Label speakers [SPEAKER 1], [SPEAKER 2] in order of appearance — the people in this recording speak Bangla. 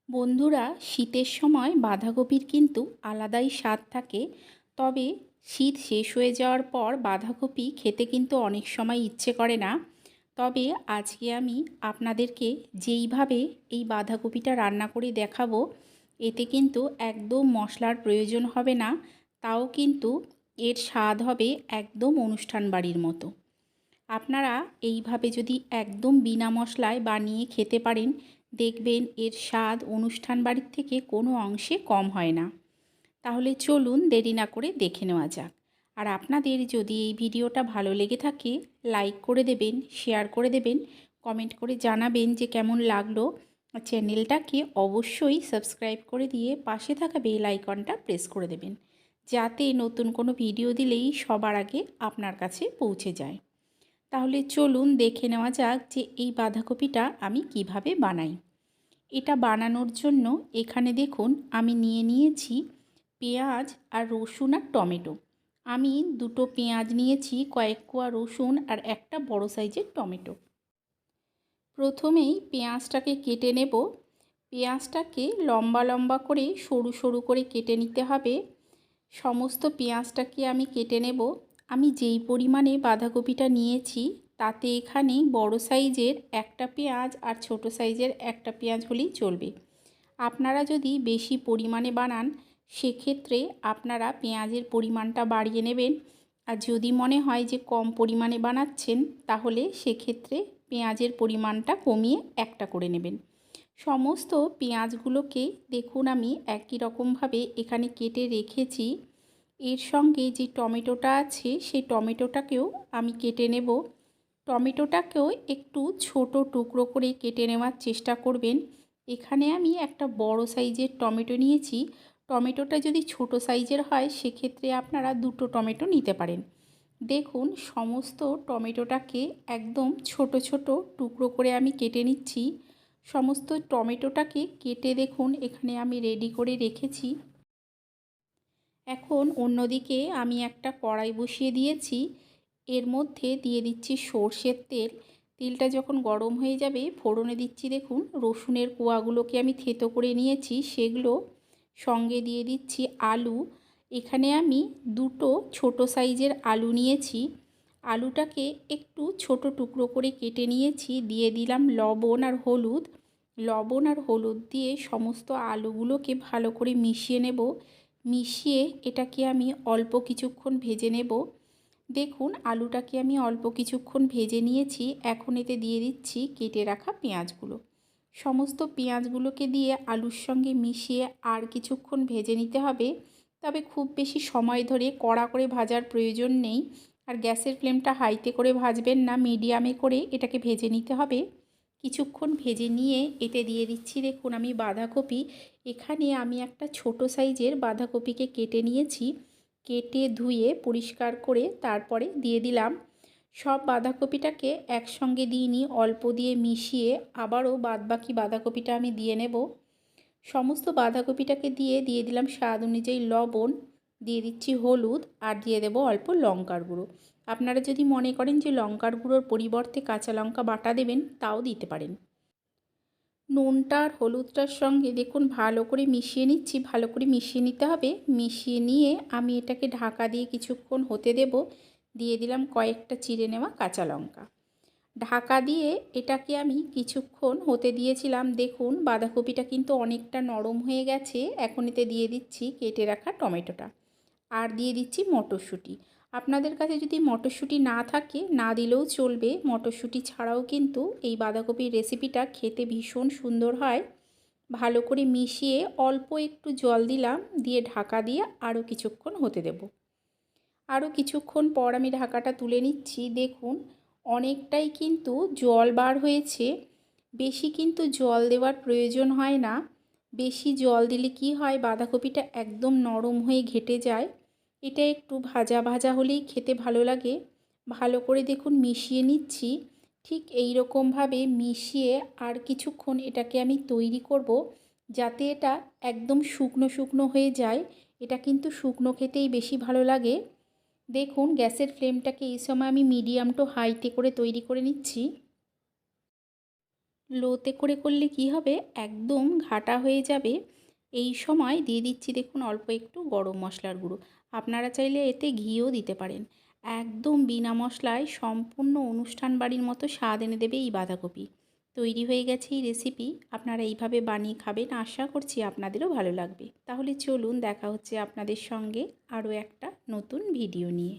[SPEAKER 1] বন্ধুরা, শীতের সময় বাঁধাকপির কিন্তু আলাদাই স্বাদ থাকে। তবে শীত শেষ হয়ে যাওয়ার পর বাঁধাকপি খেতে কিন্তু অনেক সময় ইচ্ছে করে না। তবে আজকে আমি আপনাদেরকে যেইভাবে এই বাঁধাকপিটা রান্না করে দেখাবো, এতে কিন্তু একদম মশলার প্রয়োজন হবে না। তাও কিন্তু এর স্বাদ হবে একদম অনুষ্ঠান বাড়ির মতো। আপনারা এইভাবে যদি একদম বিনা মশলায় বানিয়ে খেতে পারেন, দেখবেন এর স্বাদ অনুষ্ঠান বাড়ির থেকে কোনো অংশে কম হয় না। তাহলে চলুন দেরি না করে দেখে নেওয়া যাক। আর আপনাদের যদি এই ভিডিওটা ভালো লেগে থাকে, লাইক করে দেবেন, শেয়ার করে দেবেন, কমেন্ট করে জানাবেন যে কেমন লাগলো। চ্যানেলটাকে অবশ্যই সাবস্ক্রাইব করে দিয়ে পাশে থাকা বেল আইকনটা প্রেস করে দেবেন, যাতে নতুন কোনো ভিডিও দিলেই সবার আগে আপনার কাছে পৌঁছে যায়। তাহলে চলুন দেখে নেওয়া যাক যে এই বাঁধাকপিটা আমি কিভাবে বানাই। এটা বানানোর জন্য এখানে দেখুন আমি নিয়ে নিয়েছি পেঁয়াজ আর রসুন আর টমেটো। আমি দুটো পেঁয়াজ নিয়েছি, কয়েক কোয়া রসুন আর একটা বড় সাইজের টমেটো। প্রথমেই পেঁয়াজটাকে কেটে নেব। পেঁয়াজটাকে লম্বা লম্বা করে সরু সরু করে কেটে নিতে হবে। সমস্ত পেঁয়াজটাকে আমি কেটে নেব। আমি যেই পরিমাণে বাঁধাকপিটা নিয়েছি তাতে এখানে বড় সাইজের একটা পেঁয়াজ আর ছোট সাইজের একটা পেঁয়াজ হলেই চলবে। আপনারা যদি বেশি পরিমাণে বানান সেক্ষেত্রে আপনারা পেঁয়াজের পরিমাণটা বাড়িয়ে নেবেন। আর যদি মনে হয় যে কম পরিমাণে বানাচ্ছেন তাহলে সেক্ষেত্রে পেঁয়াজের পরিমাণটা কমিয়ে একটা করে নেবেন। সমস্ত পেঁয়াজগুলোকে দেখুন আমি একই রকমভাবে এখানে কেটে রেখেছি। এর সঙ্গে যে টমেটোটা আছে সেই টমেটোটাকেও আমি কেটে নেব। টমেটোটাকেও একটু ছোট টুকরো করে কেটে নেওয়ার চেষ্টা করবেন। এখানে আমি একটা বড় সাইজের টমেটো নিয়েছি। টমেটোটা যদি ছোট সাইজের হয় সেক্ষেত্রে আপনারা দুটো টমেটো নিতে পারেন। দেখুন সমস্ত টমেটোটাকে একদম ছোট ছোট টুকরো করে আমি কেটে নিচ্ছি। সমস্ত টমেটোটাকে কেটে দেখুন এখানে আমি রেডি করে রেখেছি। এখন অন্যদিকে আমি একটা কড়াই বসিয়ে দিয়েছি। এর মধ্যে দিয়ে দিচ্ছি সর্ষের তেল। তেলটা যখন গরম হয়ে যাবে ফোড়নে দিচ্ছি দেখুন রসুনের কোয়াগুলোকে আমি থেতো করে নিয়েছি সেগুলো। সঙ্গে দিয়ে দিচ্ছি আলু। এখানে আমি দুটো ছোট সাইজের আলু নিয়েছি। আলুটাকে একটু ছোট টুকরো করে কেটে নিয়েছি। দিয়ে দিলাম লবণ আর হলুদ। লবণ আর হলুদ দিয়ে সমস্ত আলুগুলোকে ভালো করে মিশিয়ে নেব। মিশিয়ে এটাকে আমি অল্প কিছুক্ষণ ভেজে নেব। দেখুন আলুটাকে আমি অল্প কিছুক্ষণ ভেজে নিয়েছি। এখন এতে দিয়ে দিচ্ছি কেটে রাখা পেঁয়াজগুলো। সমস্ত পেঁয়াজগুলোকে দিয়ে আলুর সঙ্গে মিশিয়ে আর কিছুক্ষণ ভেজে নিতে হবে। তবে খুব বেশি সময় ধরে কড়া করে ভাজার প্রয়োজন নেই। আর গ্যাসের ফ্লেমটা হাইতে করে ভাজবেন না, মিডিয়ামে করে এটাকে ভেজে নিতে হবে। কিছুক্ষণ ভেজে নিয়ে এতে দিয়ে দিচ্ছি দেখুন আমি বাঁধাকপি। এখানে আমি একটা ছোট সাইজের বাঁধাকপিকে কেটে নিয়েছি। কেটে ধুয়ে পরিষ্কার করে তারপরে দিয়ে দিলাম। সব বাঁধাকপিটাকে একসঙ্গে দিইনি, অল্প দিয়ে মিশিয়ে আবারও বাদবাকি বাঁধাকপিটা আমি দিয়ে নেব। সমস্ত বাঁধাকপিটাকে দিয়ে দিলাম স্বাদ অনুযায়ী লবণ, দিয়ে দিচ্ছি হলুদ আর দিয়ে দেব অল্প লঙ্কার গুঁড়ো। আপনারা যদি মনে করেন যে লঙ্কার গুঁড়োর পরিবর্তে কাঁচা লঙ্কা বাটা দেবেন তাও দিতে পারেন। নুনটা আর হলুদটার সঙ্গে দেখুন ভালো করে মিশিয়ে নিচ্ছি। ভালো করে মিশিয়ে নিতে হবে। মিশিয়ে নিয়ে আমি এটাকে ঢাকা দিয়ে কিছুক্ষণ হতে দেব। দিয়ে দিলাম কয়েকটা চিড়ে নেওয়া কাঁচা লঙ্কা। ঢাকা দিয়ে এটাকে আমি কিছুক্ষণ হতে দিয়েছিলাম। দেখুন বাঁধাকপিটা কিন্তু অনেকটা নরম হয়ে গেছে। এখন এতে দিয়ে দিচ্ছি কেটে রাখা টমেটোটা আর দিয়ে দিচ্ছি মটরশুঁটি। আপনাদের কাছে যদি মটরশুঁটি না থাকে না দিলেও চলবে। মটরশুঁটি ছাড়াও কিন্তু এই বাঁধাকপির রেসিপিটা খেতে ভীষণ সুন্দর হয়। ভালো করে মিশিয়ে অল্প একটু জল দিলাম, দিয়ে ঢাকা দিয়ে আরও কিছুক্ষণ হতে দেব। আরও কিছুক্ষণ পর আমি ঢাকাটা তুলে নিচ্ছি। দেখুন অনেকটাই কিন্তু জল বার হয়েছে। বেশি কিন্তু জল দেওয়ার প্রয়োজন হয় না। বেশি জল দিলে কি হয় বাঁধাকপিটা একদম নরম হয়ে ঘেটে যায়। এটা একটু ভাজা ভাজা হলেই খেতে ভালো লাগে। ভালো করে দেখুন মিশিয়ে নিচ্ছি। ঠিক এই রকমভাবে মিশিয়ে আর কিছুক্ষণ এটাকে আমি তৈরি করব, যাতে এটা একদম শুকনো শুকনো হয়ে যায়। এটা কিন্তু শুকনো খেতেই বেশি ভালো লাগে। দেখুন গ্যাসের ফ্লেমটাকে এই সময় আমি মিডিয়াম টু হাইতে করে তৈরি করে নিচ্ছি। লোতে করে করলে কি হবে, একদম ঘাটা হয়ে যাবে। এই সময় দিয়ে দিচ্ছি দেখুন অল্প একটু গরম মশলার গুঁড়ো। আপনারা চাইলে এতে ঘিও দিতে পারেন। একদম বিনা মশলায় সম্পূর্ণ অনুষ্ঠান বাড়ির মতো স্বাদ এনে দেবে এই বাঁধাকপি। তৈরি হয়ে গেছে এই রেসিপি। আপনারা এইভাবে বানিয়ে খাবেন, আশা করছি আপনাদেরও ভালো লাগবে। তাহলে চলুন, দেখা হচ্ছে আপনাদের সঙ্গে আরও একটা নতুন ভিডিও নিয়ে।